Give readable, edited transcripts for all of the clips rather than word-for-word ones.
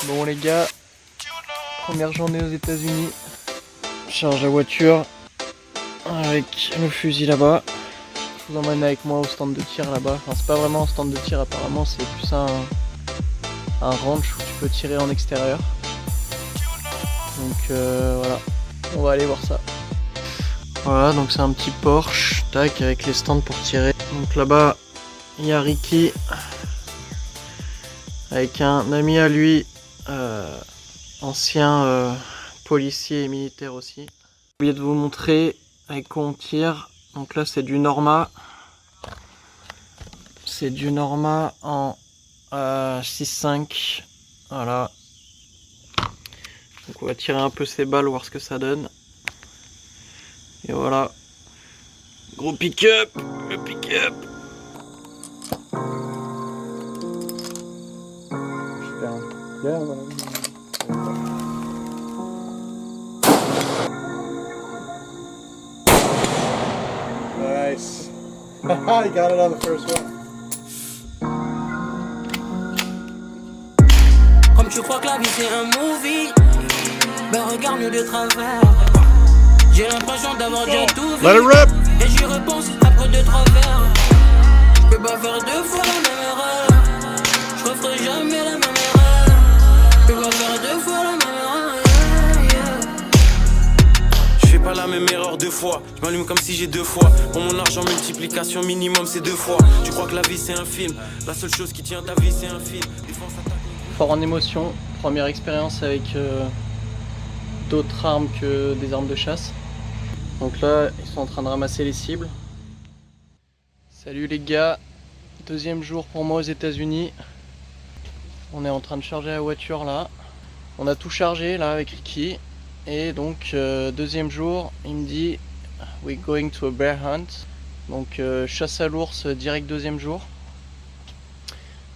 Bon les gars, première journée aux États-Unis. Je charge la voiture avec le fusil là-bas. Je vous emmène avec moi au stand de tir là-bas. Enfin, c'est pas vraiment un stand de tir apparemment, c'est plus un ranch où tu peux tirer en extérieur. Donc voilà, on va aller voir ça. Voilà, donc c'est un petit Porsche, tac, avec les stands pour tirer. Donc là-bas, il y a Ricky avec un ami à lui, ancien policier et militaire aussi. J'ai oublié de vous montrer avec quoi on tire. Donc là, c'est du Norma. C'est du Norma en 6.5. Voilà. Donc on va tirer un peu ces balles, voir ce que ça donne. Et voilà. Gros pick-up. Le pick-up. Nice. You got it on the first one. Comme tu crois que la vie c'est un movie, ben regarde-nous de travers. J'ai l'impression d'avoir déjà tout vu. Let it rip. Et j'y repense après 2-3 verres. Je peux pas faire 2 fois la même erreur. Je referai jamais la même erreur. Je peux pas faire 2 fois la même erreur. Je fais pas la même erreur 2 fois. Je m'allume comme si j'ai 2 fois. Pour mon argent, multiplication minimum c'est 2 fois. Tu crois que la vie c'est un film. La seule chose qui tient ta vie c'est un film. Fort en émotion, première expérience avec d'autres armes que des armes de chasse. Donc là, ils sont en train de ramasser les cibles. Salut les gars, deuxième jour pour moi aux États-Unis. On est en train de charger la voiture là. On a tout chargé là avec Ricky. Et donc deuxième jour, il me dit we're going to a bear hunt. Donc chasse à l'ours direct deuxième jour.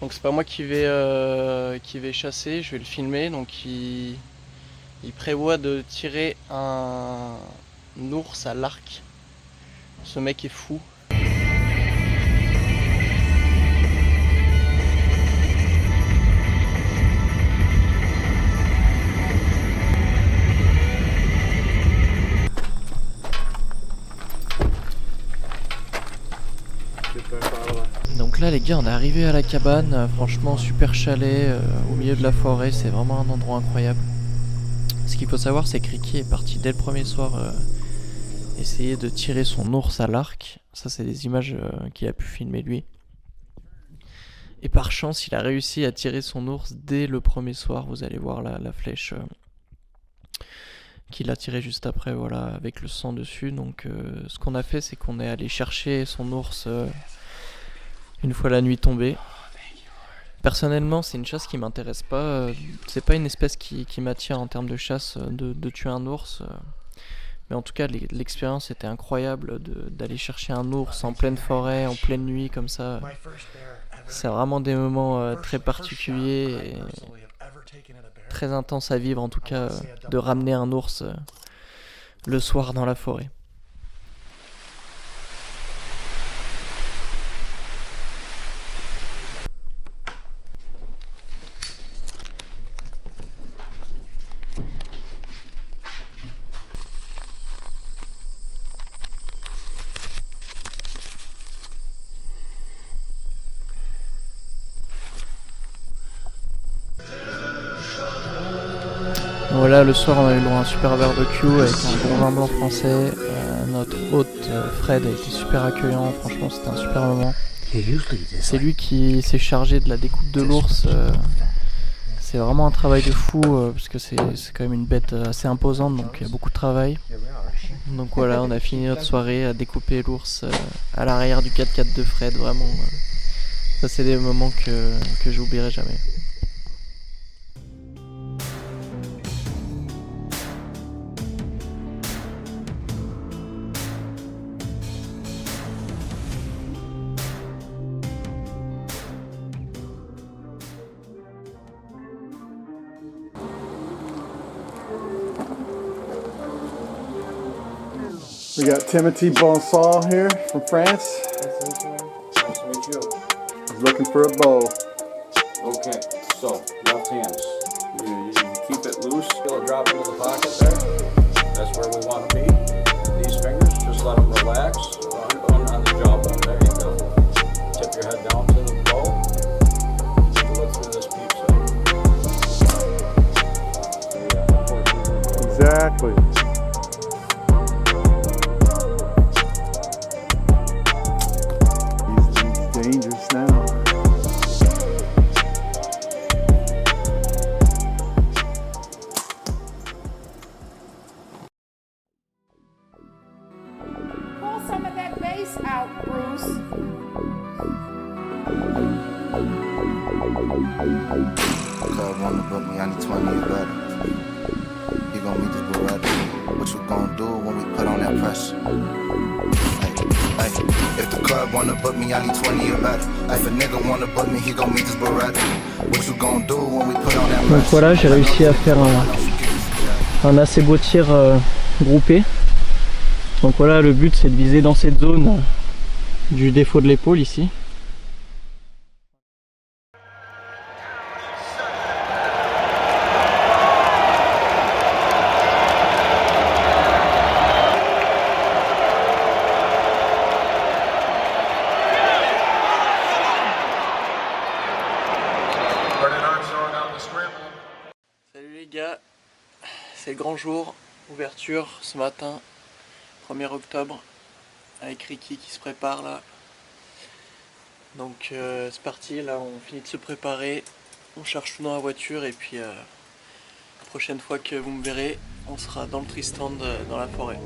Donc c'est pas moi qui vais chasser, je vais le filmer. Donc il prévoit de tirer un ours à l'arc. Ce mec est fou. Donc là les gars, on est arrivé à la cabane, franchement super chalet au milieu de la forêt, c'est vraiment un endroit incroyable. Ce qu'il faut savoir, c'est que Ricky est parti dès le premier soir essayer de tirer son ours à l'arc. Ça c'est des images qu'il a pu filmer lui. Et par chance il a réussi à tirer son ours dès le premier soir. Vous allez voir la flèche qu'il a tirée juste après, voilà, avec le sang dessus. Donc ce qu'on a fait, c'est qu'on est allé chercher son ours une fois la nuit tombée. Personnellement, c'est une chasse qui m'intéresse pas. C'est pas une espèce qui m'attire en termes de chasse, de tuer un ours. Mais en tout cas, l'expérience était incroyable d'aller chercher un ours en pleine forêt, en pleine nuit comme ça. C'est vraiment des moments très particuliers et très intenses à vivre, en tout cas, de ramener un ours le soir dans la forêt. Voilà, le soir on a eu le droit à un super barbecue avec un bon vin blanc français. Notre hôte Fred a été super accueillant, franchement c'était un super moment. C'est lui qui s'est chargé de la découpe de l'ours. C'est vraiment un travail de fou parce que c'est quand même une bête assez imposante, donc il y a beaucoup de travail. Donc voilà, on a fini notre soirée à découper l'ours à l'arrière du 4x4 de Fred, vraiment. Ça c'est des moments que j'oublierai jamais. We got Timothy Bonsall here from France. Nice to meet you. He's looking for a bow. Okay, so left hands. You keep it loose. Feel it drop into the pocket there. That's where we want to be. These fingers, just let them relax on the jawbone. There you go. Tip your head down to the bow. Look through this peep sight. Exactly. He's dangerous now. Pull some of that bass out, Bruce. Club wanna book me, I need 20 or better. You gon' meet this Beretta. What you gon' do when we put on that pressure? Hey, if the club wanna book me, I need 20 or better. If a nigga wanna book me, he gon' meet this Beretta. What you gon' do when we put on that pressure? Donc voilà, j'ai réussi à faire un assez beau tir groupé. Donc voilà, le but c'est de viser dans cette zone du défaut de l'épaule ici. Salut les gars, c'est le grand jour, ouverture ce matin, 1er octobre, avec Ricky qui se prépare là. Donc c'est parti, là on finit de se préparer, on cherche tout dans la voiture et puis la prochaine fois que vous me verrez, on sera dans le Tristan dans la forêt.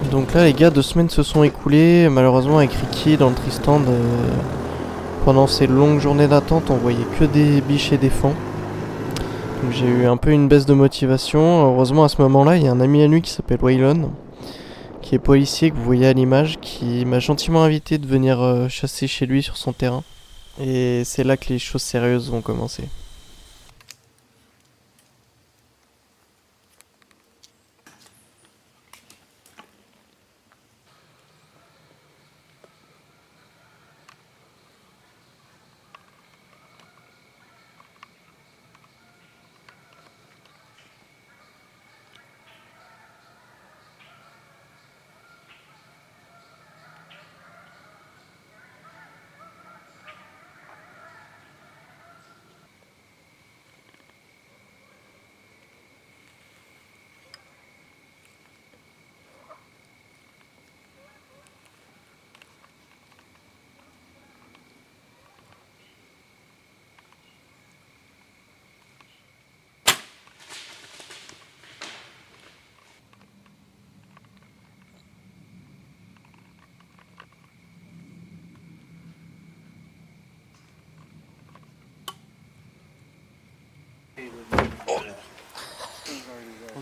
Donc là les gars, 2 semaines se sont écoulées, malheureusement avec Ricky dans le Tristan, pendant ces longues journées d'attente on voyait que des biches et des fans. Donc j'ai eu un peu une baisse de motivation. Heureusement à ce moment là il y a un ami à lui qui s'appelle Waylon, qui est policier que vous voyez à l'image, qui m'a gentiment invité de venir chasser chez lui sur son terrain. Et c'est là que les choses sérieuses vont commencer.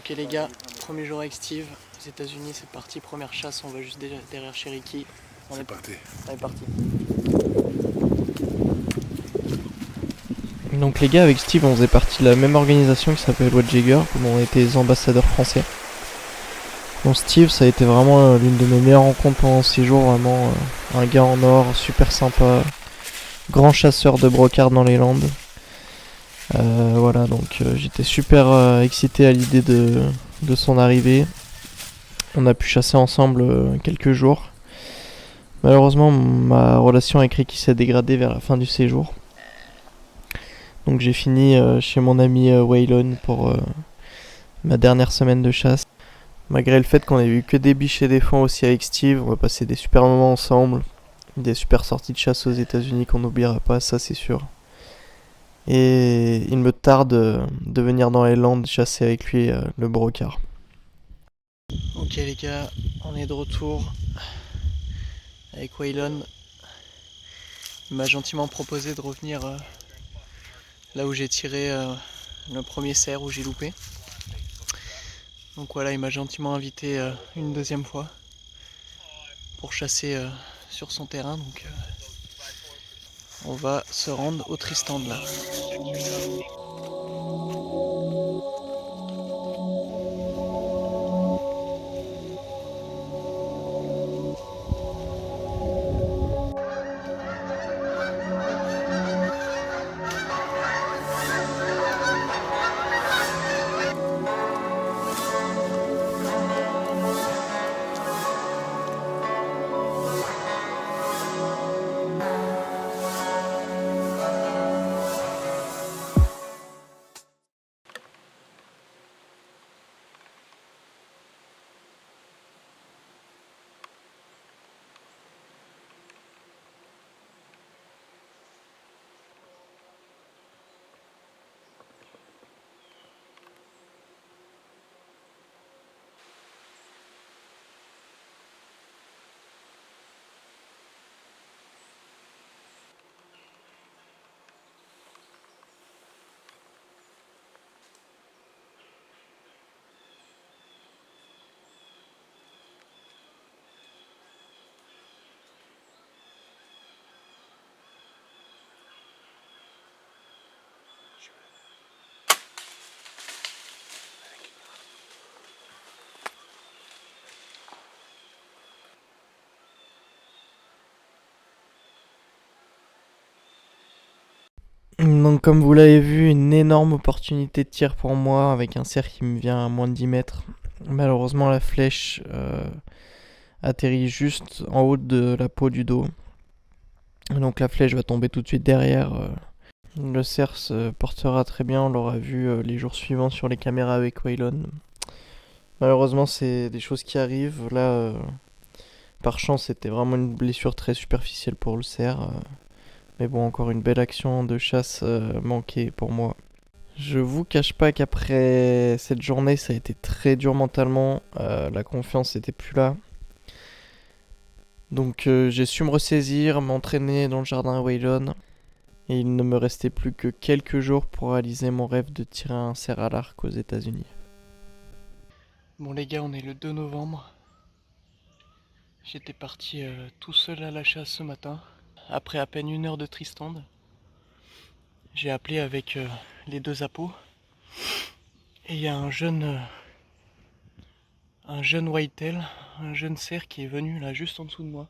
Ok les gars, premier jour avec Steve, aux États-Unis, c'est parti, première chasse, on va juste derrière Cherokee. On est parti. On est parti. Donc les gars, avec Steve, on faisait partie de la même organisation qui s'appelle What Jagger, où on était les ambassadeurs français. Donc Steve, ça a été vraiment l'une de mes meilleures rencontres pendant ces jours, vraiment un gars en or, super sympa, grand chasseur de brocards dans les Landes. Voilà, donc j'étais super excité à l'idée de son arrivée. On a pu chasser ensemble quelques jours. Malheureusement, ma relation avec Ricky s'est dégradée vers la fin du séjour. Donc j'ai fini chez mon ami Waylon pour ma dernière semaine de chasse. Malgré le fait qu'on ait eu que des biches et des fonds aussi avec Steve, on va passer des super moments ensemble. Des super sorties de chasse aux États-Unis qu'on n'oubliera pas, ça c'est sûr. Et il me tarde de venir dans les Landes chasser avec lui le brocard. Ok les gars, on est de retour avec Waylon. Il m'a gentiment proposé de revenir là où j'ai tiré le premier cerf où j'ai loupé. Donc voilà, il m'a gentiment invité une deuxième fois pour chasser sur son terrain. Donc on va se rendre au Tristan là. Donc comme vous l'avez vu, une énorme opportunité de tir pour moi avec un cerf qui me vient à moins de 10 mètres. Malheureusement la flèche atterrit juste en haut de la peau du dos. Donc la flèche va tomber tout de suite derrière. Le cerf se portera très bien, on l'aura vu les jours suivants sur les caméras avec Waylon. Malheureusement c'est des choses qui arrivent. Là, par chance c'était vraiment une blessure très superficielle pour le cerf. Mais bon, encore une belle action de chasse manquée pour moi. Je vous cache pas qu'après cette journée, ça a été très dur mentalement. La confiance n'était plus là. Donc j'ai su me ressaisir, m'entraîner dans le jardin Waylon. Et il ne me restait plus que quelques jours pour réaliser mon rêve de tirer un cerf à l'arc aux États-Unis. Bon les gars, on est le 2 novembre. J'étais parti tout seul à la chasse ce matin. Après à peine 1 heure de Tristan, j'ai appelé avec les 2 appos. Et il y a un jeune whitetail, un jeune cerf qui est venu là juste en dessous de moi.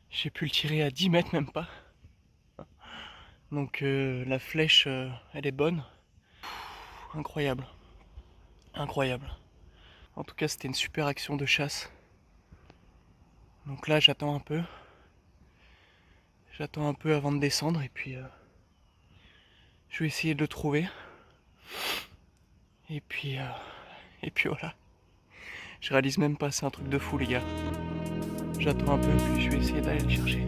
J'ai pu le tirer à 10 mètres même pas. Donc la flèche elle est bonne. Incroyable. Incroyable. En tout cas c'était une super action de chasse. Donc là j'attends un peu. J'attends un peu avant de descendre et puis je vais essayer de le trouver. Et puis voilà. Je réalise même pas, c'est un truc de fou les gars. J'attends un peu puis je vais essayer d'aller le chercher.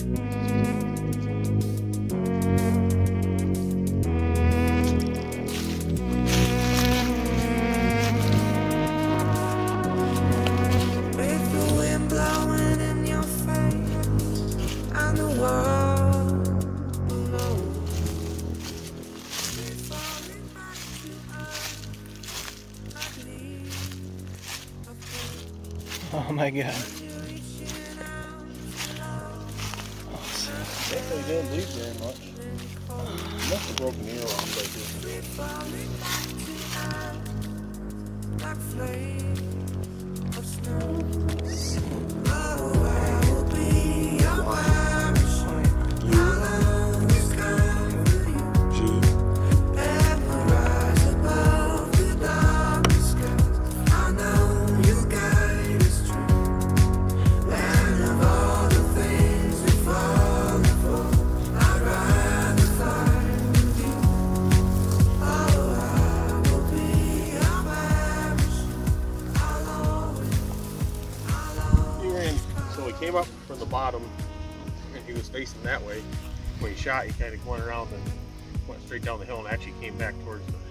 Oh my god. Definitely didn't bleed very much. Must have broken the ear off right here. Came up from the bottom and he was facing that way. When he shot, he kind of went around and went straight down the hill and actually came back towards the